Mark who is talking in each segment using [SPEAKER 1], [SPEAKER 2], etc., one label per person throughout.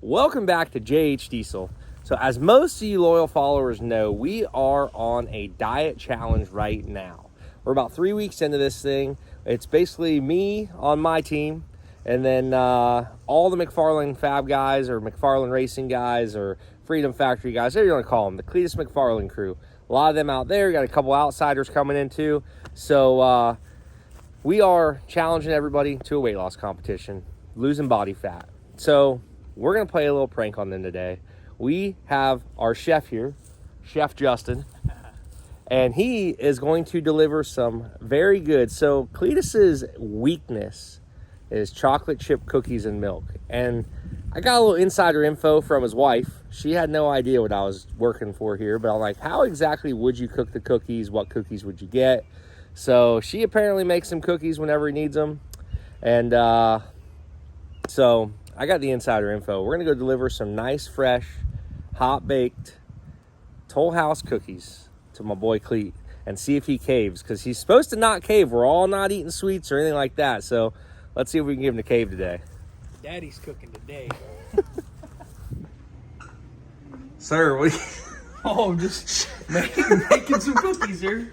[SPEAKER 1] Welcome back to JH Diesel. So as most of you loyal followers know, we are on a diet challenge right now. We're about 3 weeks into this thing. It's basically me on my team, and then all the McFarlane Fab guys, or McFarlane Racing guys, or Freedom Factory guys, whatever you want to call them, the Cletus McFarlane crew. A lot of them out there. We got a couple outsiders coming in too. So we are challenging everybody to a weight loss competition, losing body fat. So we're going to play a little prank on them today. We have our chef here, Chef Justin, and he is going to deliver some very good. So Cletus's weakness is chocolate chip cookies and milk. And I got a little insider info from his wife. She had no idea what I was working for here, but I'm like, how exactly would you cook the cookies? What cookies would you get? So she apparently makes some cookies whenever he needs them. And so I got the insider info. We're going to go deliver some nice, fresh, hot-baked Toll House cookies to my boy Cleet and see if he caves, because he's supposed to not cave. We're all not eating sweets or anything like that. So let's see if we can give him a cave today.
[SPEAKER 2] Daddy's cooking today.
[SPEAKER 1] Sir, what are you...
[SPEAKER 2] Oh, just making some cookies here.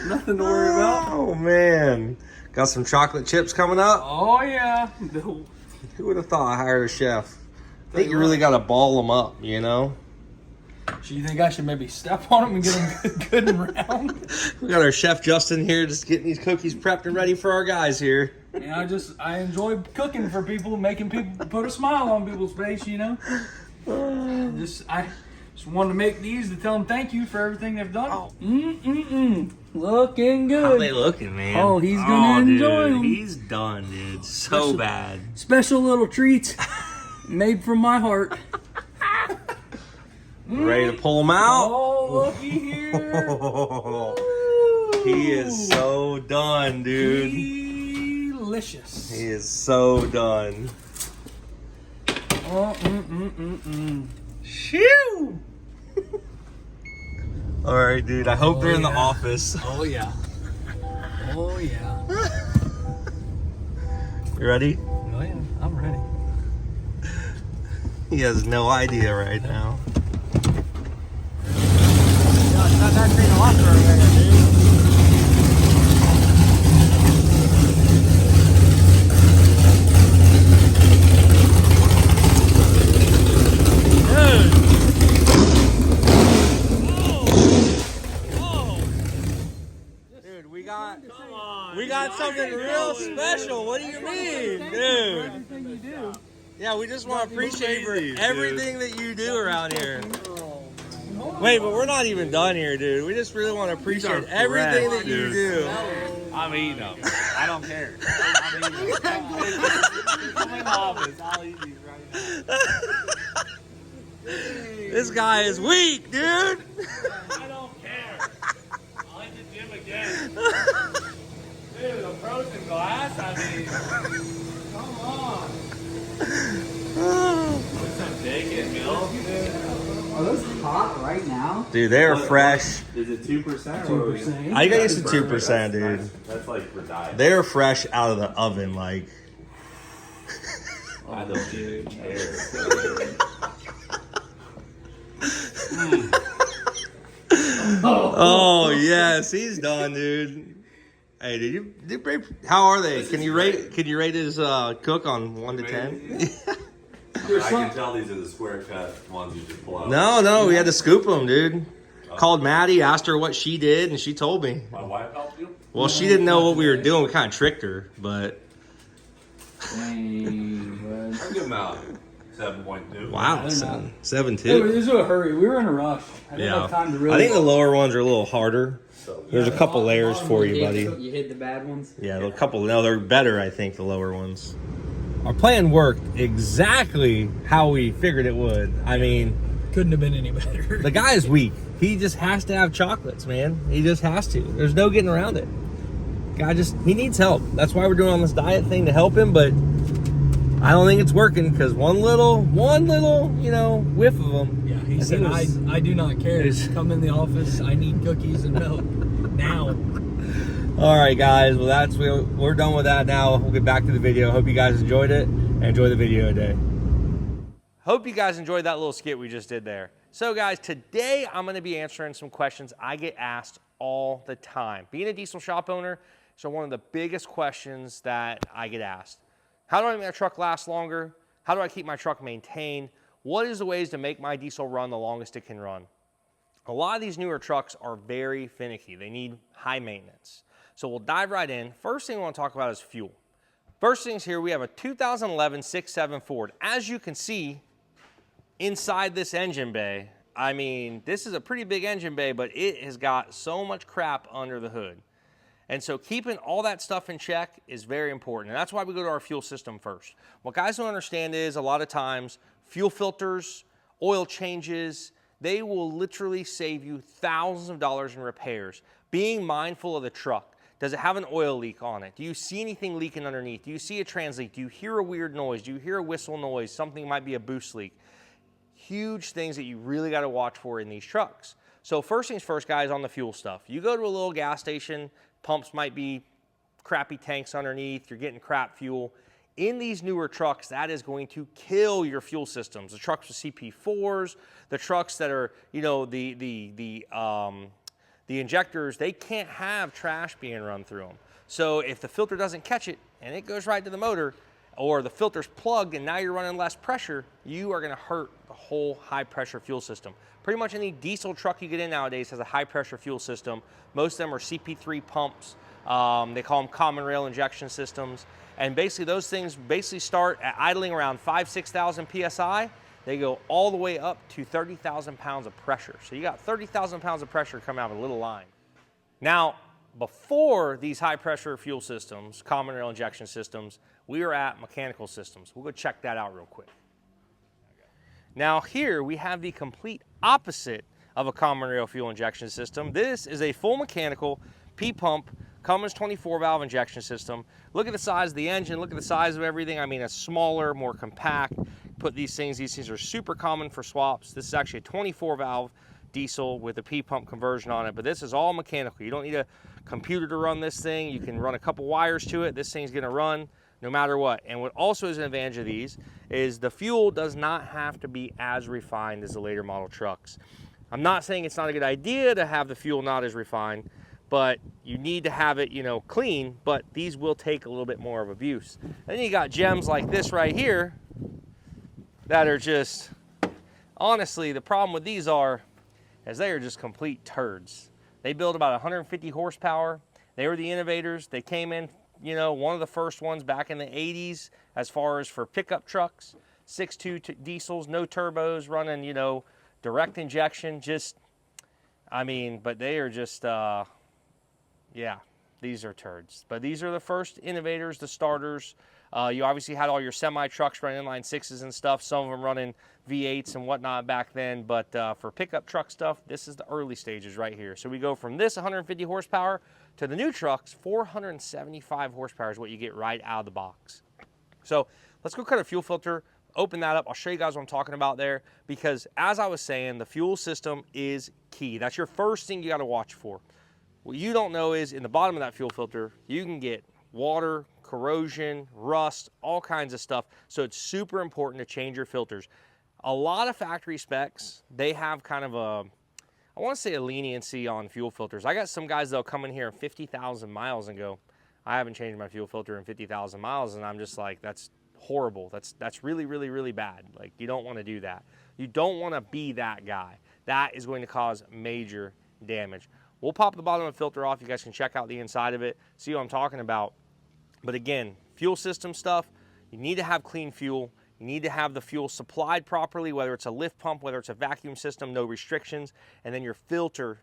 [SPEAKER 2] Nothing to worry about.
[SPEAKER 1] Oh, man. Got some chocolate chips coming up.
[SPEAKER 2] Oh, yeah.
[SPEAKER 1] Who would have thought I hired a chef? I think you really got to ball them up, you know?
[SPEAKER 2] Do you think I should maybe step on them and get them good and round?
[SPEAKER 1] We got our Chef Justin here just getting these cookies prepped and ready for our guys here.
[SPEAKER 2] And I enjoy cooking for people, making people put a smile on people's face, you know? I just wanted to make these to tell them thank you for everything they've done.
[SPEAKER 1] Oh.
[SPEAKER 2] Looking good.
[SPEAKER 1] How they looking, man?
[SPEAKER 2] Oh, he's gonna enjoy them.
[SPEAKER 1] He's done, dude. So bad.
[SPEAKER 2] Special little treats made from my heart.
[SPEAKER 1] Ready to pull them out?
[SPEAKER 2] Oh, looky here.
[SPEAKER 1] He is so done, dude.
[SPEAKER 2] Delicious.
[SPEAKER 1] He is so done.
[SPEAKER 2] Oh,
[SPEAKER 1] Shoo! All right, dude. I hope they're in the office.
[SPEAKER 2] Oh, yeah. Oh, yeah.
[SPEAKER 1] You ready?
[SPEAKER 2] Oh, yeah. I'm ready.
[SPEAKER 1] He has no idea right now.
[SPEAKER 2] Not that green a lot for
[SPEAKER 1] We got something real special. What do you mean, dude? Yeah, we just want to appreciate for everything that you do around here. Wait, but we're not even done here, dude. We just really want to appreciate everything that you do.
[SPEAKER 3] I'm eating them. I don't care. I'm eating them. I'm in the office. I'll eat these right now.
[SPEAKER 1] This guy is weak, dude.
[SPEAKER 3] I don't care. I'll hit the gym again. Dude, a frozen glass? I mean, come on. With some bacon, milk.
[SPEAKER 4] Are those hot right now?
[SPEAKER 1] Dude, they're fresh.
[SPEAKER 3] Is it 2%? 2%?
[SPEAKER 1] I got used to 2%, dude.
[SPEAKER 3] That's like for diet.
[SPEAKER 1] They're fresh out of the oven, like.
[SPEAKER 3] I don't even care.
[SPEAKER 1] Oh yes, he's done, dude. Hey, how are they? Can you rate his cook on 1 to 10?
[SPEAKER 3] I can tell these are the square cut ones you just pull out.
[SPEAKER 1] No, we had to scoop them, dude. Called Maddie, asked her what she did, and she told me.
[SPEAKER 3] My wife helped you?
[SPEAKER 1] Well, she didn't know what we were doing. We kind of tricked her, but.
[SPEAKER 3] I'll give them out 7.2.
[SPEAKER 1] Wow, 7.2.
[SPEAKER 2] It was a hurry. We were in a rush. I didn't have time to really.
[SPEAKER 1] I think the lower ones are a little harder. There's a couple layers for you, buddy.
[SPEAKER 4] You hid the bad ones?
[SPEAKER 1] Yeah, a couple. No, they're better, I think, the lower ones. Our plan worked exactly how we figured it would. I mean,
[SPEAKER 2] couldn't have been any better.
[SPEAKER 1] the guy is weak. He just has to have chocolates, man. He just has to. There's no getting around it. He needs help. That's why we're doing on this diet thing, to help him, but I don't think it's working, because one little, whiff of them.
[SPEAKER 2] Yeah, he said, I do not care. Come in the office. I need cookies and milk now.
[SPEAKER 1] All right, guys. Well, we're done with that now. We'll get back to the video. Hope you guys enjoyed it, and enjoy the video today. Hope you guys enjoyed that little skit we just did there. So guys, today I'm gonna be answering some questions I get asked all the time. Being a diesel shop owner, so one of the biggest questions that I get asked. How do I make my truck last longer? How do I keep my truck maintained? What is the ways to make my diesel run the longest it can run? A lot of these newer trucks are very finicky. They need high maintenance. So we'll dive right in. First thing I want to talk about is fuel. First things here, we have a 2011 6.7 Ford. As you can see inside this engine bay, I mean, this is a pretty big engine bay, but it has got so much crap under the hood. And so keeping all that stuff in check is very important. And that's why we go to our fuel system first. What guys don't understand is a lot of times fuel filters, oil changes, they will literally save you thousands of dollars in repairs. Being mindful of the truck. Does it have an oil leak on it? Do you see anything leaking underneath? Do you see a trans leak? Do you hear a weird noise? Do you hear a whistle noise? Something might be a boost leak. Huge things that you really got to watch for in these trucks. So first things first, guys, on the fuel stuff. You go to a little gas station, pumps might be crappy tanks underneath, you're getting crap fuel. In these newer trucks, that is going to kill your fuel systems. The trucks with CP4s, the trucks that are, you know, the injectors, they can't have trash being run through them. So if the filter doesn't catch it and it goes right to the motor, or the filter's plugged and now you're running less pressure, you are gonna hurt the whole high pressure fuel system. Pretty much any diesel truck you get in nowadays has a high pressure fuel system. Most of them are CP3 pumps. They call them common rail injection systems. And basically those things basically start at idling around 5,000 to 6,000 PSI. They go all the way up to 30,000 pounds of pressure. So you got 30,000 pounds of pressure coming out of a little line. Now, before these high pressure fuel systems, common rail injection systems, we were at mechanical systems. We'll go check that out real quick. Now here we have the complete opposite of a common rail fuel injection system. This is a full mechanical P-pump Cummins 24 valve injection system. Look at the size of the engine, look at the size of everything. I mean, it's smaller, more compact. Put these things are super common for swaps. This is actually a 24 valve diesel with a P-pump conversion on it, but this is all mechanical. You don't need a computer to run this thing. You can run a couple wires to it. This thing's gonna run no matter what. And what also is an advantage of these is the fuel does not have to be as refined as the later model trucks. I'm not saying it's not a good idea to have the fuel not as refined, but you need to have it, you know, clean, but these will take a little bit more of abuse. And then you got gems like this right here that are just, honestly, the problem with these is they are just complete turds. They build about 150 horsepower. They were the innovators. They came in, you know, one of the first ones back in the 80s as far as for pickup trucks, 6.2 diesels, no turbos, running, you know, direct injection, just, I mean, but they are just, yeah, these are turds. But these are the first innovators, the starters. You obviously had all your semi trucks running inline sixes and stuff, some of them running V8s and whatnot back then, but for pickup truck stuff, this is the early stages right here. So we go from this 150 horsepower to the new trucks, 475 horsepower is what you get right out of the box. So let's go cut a fuel filter, open that up. I'll show you guys what I'm talking about there, because as I was saying, the fuel system is key. That's your first thing you got to watch for. What you don't know is in the bottom of that fuel filter, you can get water, corrosion, rust, all kinds of stuff. So it's super important to change your filters. A lot of factory specs, they have kind of a, I want to say a leniency on fuel filters. I got some guys that'll come in here 50,000 miles and go, I haven't changed my fuel filter in 50,000 miles. And I'm just like, that's horrible. That's really, really, really bad. Like, you don't want to do that. You don't want to be that guy. That is going to cause major damage. We'll pop the bottom of the filter off. You guys can check out the inside of it, see what I'm talking about. But again, fuel system stuff, you need to have clean fuel. You need to have the fuel supplied properly, whether it's a lift pump, whether it's a vacuum system, no restrictions. And then your filter,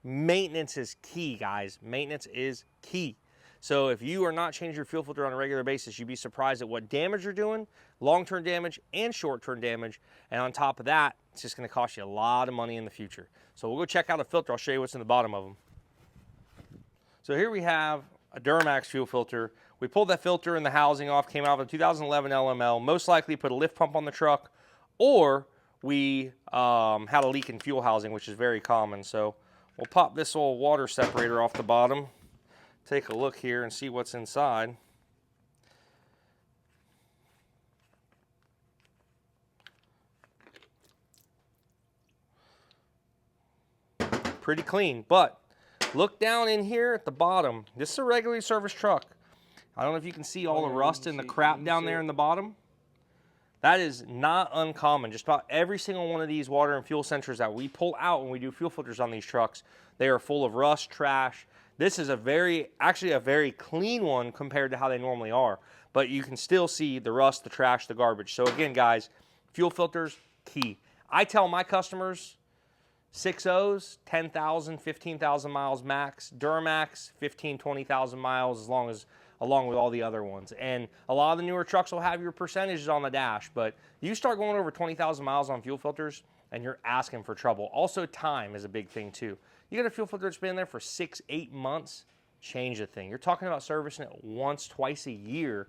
[SPEAKER 1] maintenance is key, guys. Maintenance is key. So if you are not changing your fuel filter on a regular basis, you'd be surprised at what damage you're doing, long-term damage and short-term damage. And on top of that, it's just gonna cost you a lot of money in the future. So we'll go check out a filter. I'll show you what's in the bottom of them. So here we have a Duramax fuel filter. We pulled that filter and the housing off, came out of a 2011 LML, most likely put a lift pump on the truck, or we had a leak in fuel housing, which is very common. So we'll pop this old water separator off the bottom, take a look here and see what's inside. pretty clean. But look down in here at the bottom. This is a regularly serviced truck. I don't know if you can see all the rust and the crap down there in the bottom. That is not uncommon. Just about every single one of these water and fuel sensors that we pull out when we do fuel filters on these trucks, they are full of rust, trash. This is actually a very clean one compared to how they normally are. But you can still see the rust, the trash, the garbage. So again, guys, fuel filters, key. I tell my customers 6.0s, 10,000, 15,000 miles max. Duramax, 15, 20,000 miles along with all the other ones. And a lot of the newer trucks will have your percentages on the dash, but you start going over 20,000 miles on fuel filters and you're asking for trouble. Also, time is a big thing too. You got a fuel filter that's been there for 6-8 months, change the thing. You're talking about servicing it once, twice a year.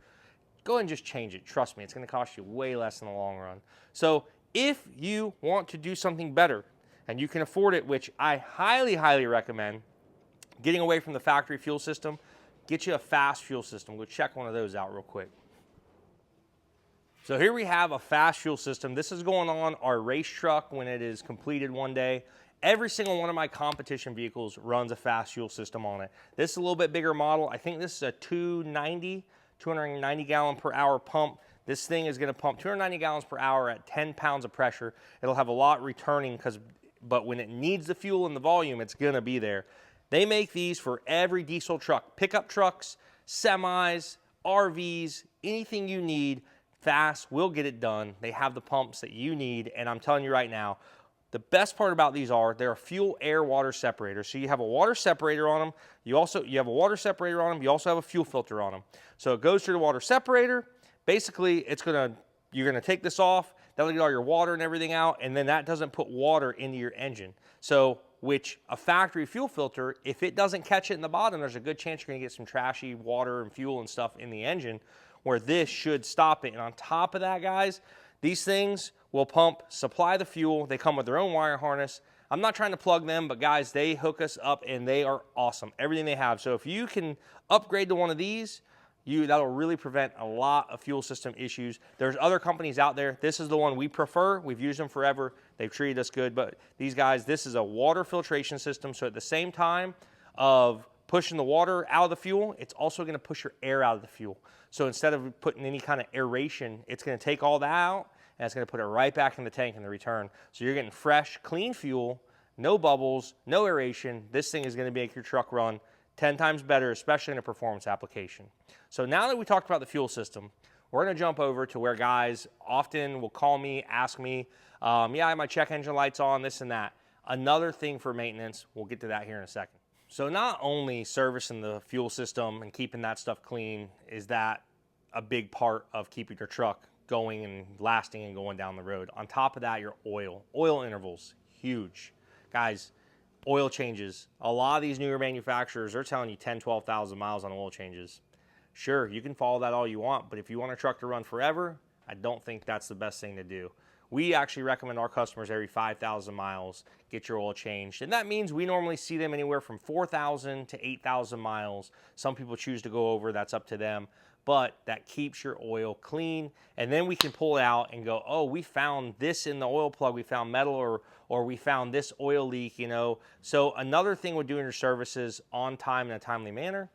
[SPEAKER 1] Go ahead and just change it. Trust me, it's gonna cost you way less in the long run. So if you want to do something better and you can afford it, which I highly, highly recommend, getting away from the factory fuel system, get you a fast fuel system. Go check one of those out real quick. So here we have a fast fuel system. This is going on our race truck when it is completed one day. Every single one of my competition vehicles runs a fast fuel system on it. This is a little bit bigger model. I think this is a 290 gallon per hour pump. This thing is gonna pump 290 gallons per hour at 10 pounds of pressure. It'll have a lot returning, but when it needs the fuel and the volume, it's gonna be there. They make these for every diesel truck, pickup trucks, semis, RVs, anything you need. Fast will get it done. They have the pumps that you need, and I'm telling you right now, the best part about these are they're a fuel air water separator. So you have a water separator on them. You have a water separator on them. You also have a fuel filter on them. So it goes through the water separator. Basically, you're gonna take this off. That'll get all your water and everything out, and then that doesn't put water into your engine. So which a factory fuel filter, if it doesn't catch it in the bottom, there's a good chance you're gonna get some trashy water and fuel and stuff in the engine, where this should stop it. And on top of that, guys, these things will supply the fuel. They come with their own wire harness. I'm not trying to plug them, but guys, they hook us up and they are awesome, everything they have. So if you can upgrade to one of these, that'll really prevent a lot of fuel system issues. There's other companies out there. This is the one we prefer. We've used them forever. They've treated us good, but these guys, this is a water filtration system. So at the same time of pushing the water out of the fuel, it's also gonna push your air out of the fuel. So instead of putting any kind of aeration, it's gonna take all that out and it's gonna put it right back in the tank in the return. So you're getting fresh, clean fuel, no bubbles, no aeration. This thing is gonna make your truck run 10 times better, especially in a performance application. So now that we talked about the fuel system, we're gonna jump over to where guys often will call me, ask me, yeah, I have my check engine lights on, this and that. Another thing for maintenance, we'll get to that here in a second. So not only servicing the fuel system and keeping that stuff clean is that a big part of keeping your truck going and lasting and going down the road. On top of that, your oil intervals, huge. Guys, oil changes. A lot of these newer manufacturers are telling you 10, 12,000 miles on oil changes. Sure, you can follow that all you want, but if you want a truck to run forever, I don't think that's the best thing to do. We actually recommend our customers every 5,000 miles get your oil changed. And that means we normally see them anywhere from 4,000 to 8,000 miles. Some people choose to go over, that's up to them. But that keeps your oil clean. And then we can pull it out and go, oh, we found this in the oil plug, we found metal, or we found this oil leak, you know. So another thing with doing your services on time in a timely manner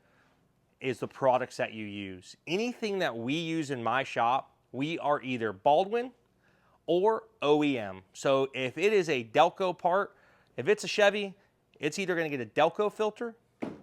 [SPEAKER 1] is the products that you use. Anything that we use in my shop, we are either Baldwin or OEM. So if it is a Delco part, if it's a Chevy, it's either gonna get a Delco filter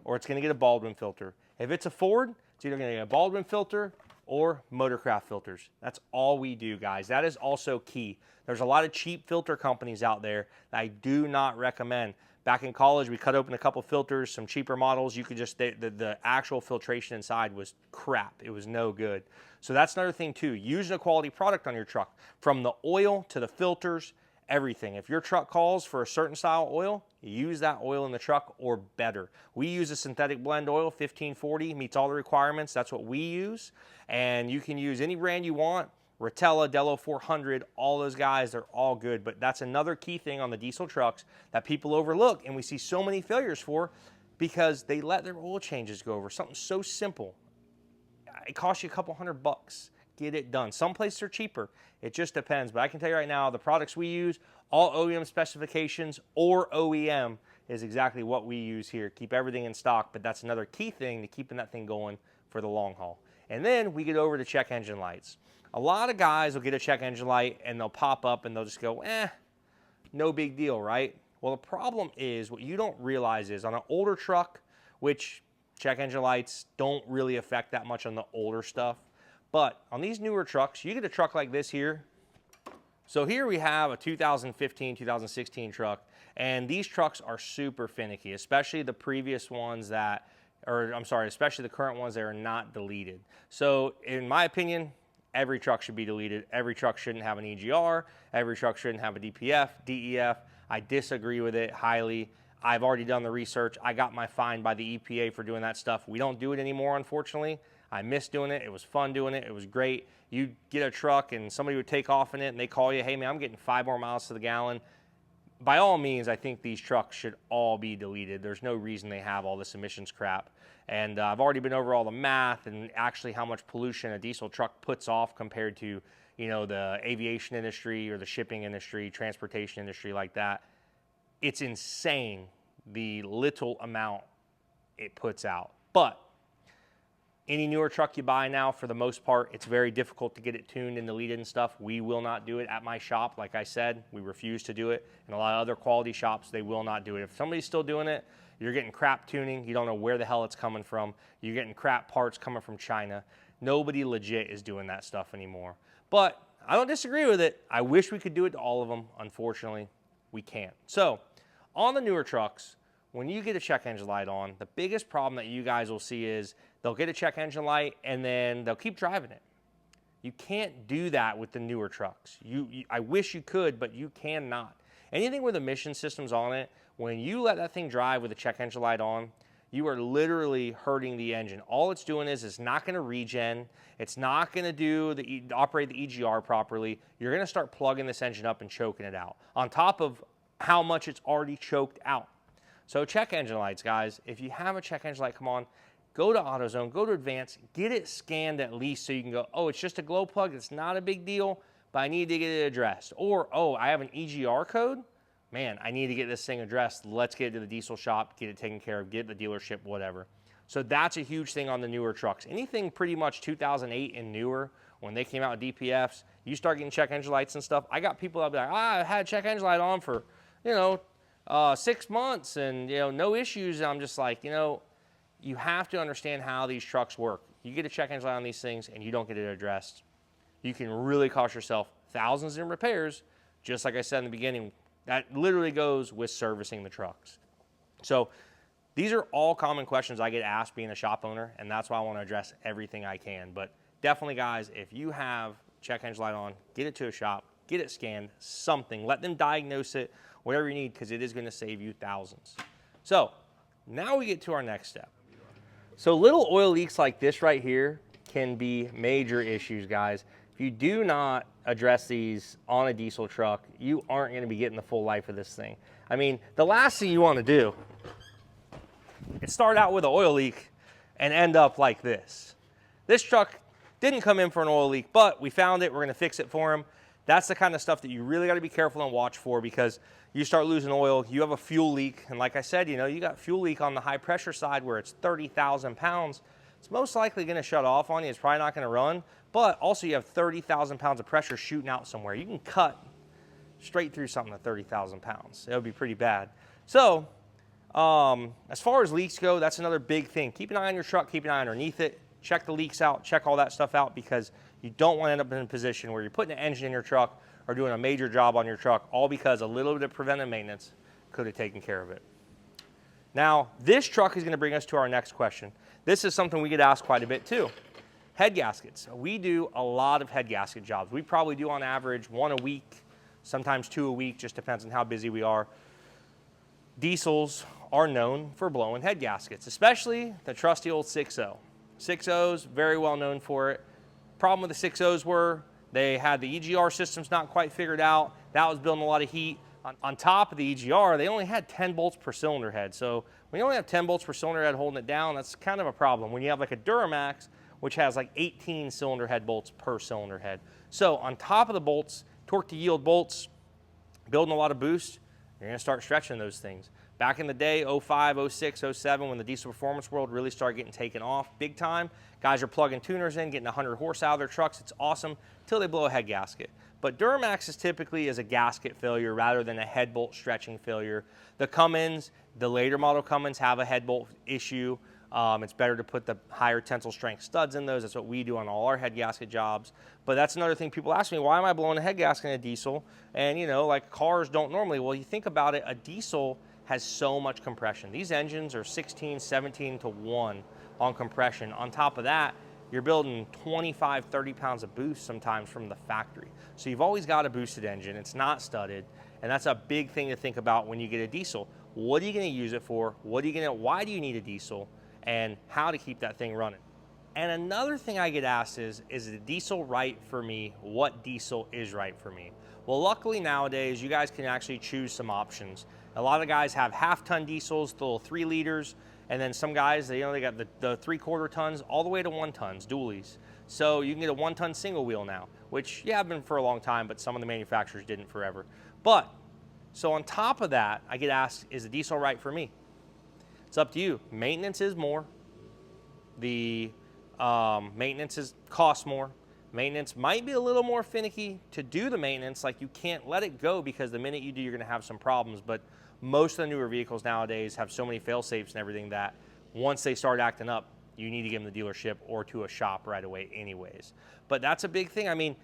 [SPEAKER 1] or it's gonna get a Baldwin filter. If it's a Ford, it's either gonna get a Baldwin filter or Motorcraft filters. That's all we do, guys. That is also key. There's a lot of cheap filter companies out there that I do not recommend. Back in college, we cut open a couple filters, some cheaper models. You could just, the actual filtration inside was crap. It was no good. So that's another thing too, using a quality product on your truck, from the oil to the filters, everything. If your truck calls for a certain style oil, use that oil in the truck or better. We use a synthetic blend oil, 1540, meets all the requirements. That's what we use. And you can use any brand you want. Rotella, Dello 400, all those guys, they're all good. But that's another key thing on the diesel trucks that people overlook and we see so many failures for because they let their oil changes go over. Something so simple. It costs you a couple $100. Get it done. Some places are cheaper. It just depends. But I can tell you right now, the products we use, all OEM specifications or OEM, is exactly what we use here. Keep everything in stock, but that's another key thing to keeping that thing going for the long haul. And then we get over to check engine lights. A lot of guys will get a check engine light and they'll pop up and they'll just go, no big deal, right? Well, the problem is what you don't realize is on an older truck, which check engine lights don't really affect that much on the older stuff, but on these newer trucks, you get a truck like this here. So here we have a 2015, 2016 truck, and these trucks are super finicky, especially the previous ones that, or I'm sorry, especially the current ones that are not deleted. So in my opinion, every truck should be deleted. Every truck shouldn't have an EGR. Every truck shouldn't have a DPF, DEF. I disagree with it highly. I've already done the research. I got my fine by the EPA for doing that stuff. We don't do it anymore, unfortunately. I miss doing it. It was fun doing it. It was great. You get a truck and somebody would take off in it and they call you, hey man, I'm getting 5 more miles to the gallon. By all means, I think these trucks should all be deleted. There's no reason they have all this emissions crap. And I've already been over all the math and actually how much pollution a diesel truck puts off compared to, you know, the aviation industry or the shipping industry, transportation industry like that. It's insane the little amount it puts out. But any newer truck you buy now, for the most part, it's very difficult to get it tuned and deleted and stuff. We will not do it at my shop. Like I said, we refuse to do it. And a lot of other quality shops, they will not do it. If somebody's still doing it, you're getting crap tuning. You don't know where the hell it's coming from. You're getting crap parts coming from China. Nobody legit is doing that stuff anymore. But I don't disagree with it. I wish we could do it to all of them. Unfortunately, we can't. So on the newer trucks, when you get a check engine light on, the biggest problem that you guys will see is they'll get a check engine light and then they'll keep driving it. You can't do that with the newer trucks. I wish you could, but you cannot. Anything with emission systems on it, when you let that thing drive with a check engine light on, you are literally hurting the engine. All it's doing is it's not going to regen. It's not going to operate the EGR properly. You're going to start plugging this engine up and choking it out, on top of how much it's already choked out. So check engine lights, guys. If you have a check engine light, come on, go to AutoZone, go to Advance, get it scanned at least so you can go, oh, it's just a glow plug. It's not a big deal, but I need to get it addressed. Or, oh, I have an EGR code. Man, I need to get this thing addressed. Let's get it to the diesel shop, get it taken care of, get it to the dealership, whatever. So that's a huge thing on the newer trucks. Anything pretty much 2008 and newer, when they came out with DPFs, you start getting check engine lights and stuff. I got people that be like, I had a check engine light on for, 6 months and, no issues. And I'm just like, you have to understand how these trucks work. You get a check engine light on these things and you don't get it addressed, you can really cost yourself thousands in repairs. Just like I said in the beginning, that literally goes with servicing the trucks. So these are all common questions I get asked being a shop owner, and that's why I want to address everything I can. But definitely, guys, if you have check engine light on, get it to a shop, get it scanned, something. Let them diagnose it, whatever you need, because it is going to save you thousands. So now we get to our next step. So little oil leaks like this right here can be major issues, guys. If you do not address these on a diesel truck, you aren't going to be getting the full life of this thing. I mean, the last thing you want to do is start out with an oil leak and end up like this. This truck didn't come in for an oil leak, but we found it. We're going to fix it for him. That's the kind of stuff that you really got to be careful and watch for, because you start losing oil, you have a fuel leak, and like I said, you got fuel leak on the high pressure side where it's 30,000 pounds. It's most likely going to shut off on you. It's probably not going to run, but also you have 30,000 pounds of pressure shooting out somewhere. You can cut straight through something at 30,000 pounds. It would be pretty bad. So as far as leaks go, that's another big thing. Keep an eye on your truck, keep an eye underneath it, check the leaks out, check all that stuff out, because you don't want to end up in a position where you're putting an engine in your truck or doing a major job on your truck, all because a little bit of preventive maintenance could have taken care of it. Now, this truck is going to bring us to our next question. This is something we get asked quite a bit too. Head gaskets. We do a lot of head gasket jobs. We probably do on average 1 a week, sometimes 2 a week, just depends on how busy we are. Diesels are known for blowing head gaskets, especially the trusty old 6.0. 6.0s, very well known for it. Problem with the 6.0s were they had the EGR systems not quite figured out. That was building a lot of heat. On top of the EGR, they only had 10 bolts per cylinder head. So when you only have 10 bolts per cylinder head holding it down, that's kind of a problem. When you have like a Duramax, which has like 18 cylinder head bolts per cylinder head. So on top of the bolts, torque to yield bolts, building a lot of boost, you're going to start stretching those things. Back in the day, 05, 06, 07, when the diesel performance world really started getting taken off big time, guys are plugging tuners in, getting 100 horse out of their trucks. It's awesome until they blow a head gasket. But Duramax is typically a gasket failure rather than a head bolt stretching failure. The Cummins, the later model Cummins have a head bolt issue. It's better to put the higher tensile strength studs in those. That's what we do on all our head gasket jobs. But that's another thing people ask me, why am I blowing a head gasket in a diesel? And you know, like cars don't normally. Well, you think about it, a diesel has so much compression. These engines are 16, 17 to 1 on compression. On top of that, you're building 25, 30 pounds of boost sometimes from the factory. So you've always got a boosted engine. It's not studded. And that's a big thing to think about when you get a diesel. What are you gonna use it for? Why do you need a diesel? And how to keep that thing running. And another thing I get asked is the diesel right for me? What diesel is right for me? Well, luckily nowadays, you guys can actually choose some options. A lot of guys have half-ton diesels, the little 3 liters, and then some guys, they got the 3/4 tons all the way to 1 tons, dualies. So you can get a 1-ton single wheel now, which, yeah, I've been for a long time, but some of the manufacturers didn't forever. But, so on top of that, I get asked, is the diesel right for me? It's up to you. Maintenance is more. The maintenance costs more. Maintenance might be a little more finicky to do the maintenance. Like you can't let it go because the minute you do, you're going to have some problems. But most of the newer vehicles nowadays have so many fail-safes and everything that once they start acting up, you need to give them the dealership or to a shop right away anyways. But that's a big thing. I mean,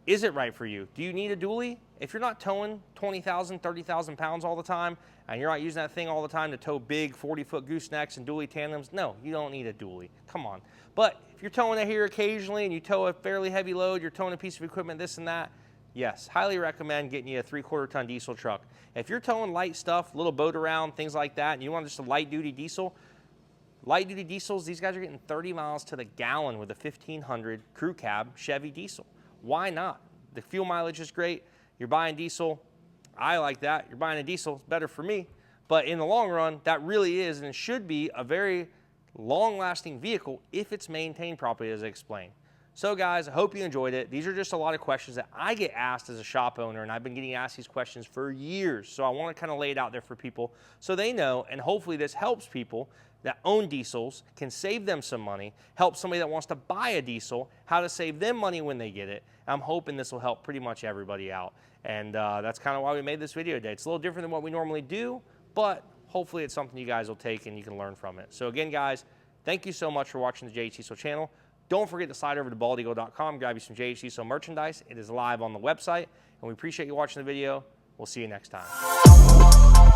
[SPEAKER 1] is it right for you? Do you need a dually? If you're not towing 20,000, 30,000 pounds all the time, and you're not using that thing all the time to tow big 40-foot goosenecks and dually tandems, no, you don't need a dually. Come on. But if you're towing it here occasionally and you tow a fairly heavy load, you're towing a piece of equipment, this and that, yes, highly recommend getting you a 3/4 ton diesel truck. If you're towing light stuff, little boat around, things like that, and you want just a light-duty diesel, light-duty diesels, these guys are getting 30 miles to the gallon with a 1500 crew cab Chevy diesel. Why not? The fuel mileage is great. You're buying diesel. I like that. You're buying a diesel. It's better for me. But in the long run, that really is and it should be a very long-lasting vehicle if it's maintained properly, as I explained. So guys, I hope you enjoyed it. These are just a lot of questions that I get asked as a shop owner, and I've been getting asked these questions for years. So I want to kind of lay it out there for people so they know, and hopefully this helps people that own diesels, can save them some money, help somebody that wants to buy a diesel, how to save them money when they get it. I'm hoping this will help pretty much everybody out. And that's kind of why we made this video today. It's a little different than what we normally do, but hopefully it's something you guys will take and you can learn from it. So again, guys, thank you so much for watching the JH Diesel channel. Don't forget to slide over to baldeagle.com, grab you some JH Diesel merchandise. It is live on the website, and we appreciate you watching the video. We'll see you next time.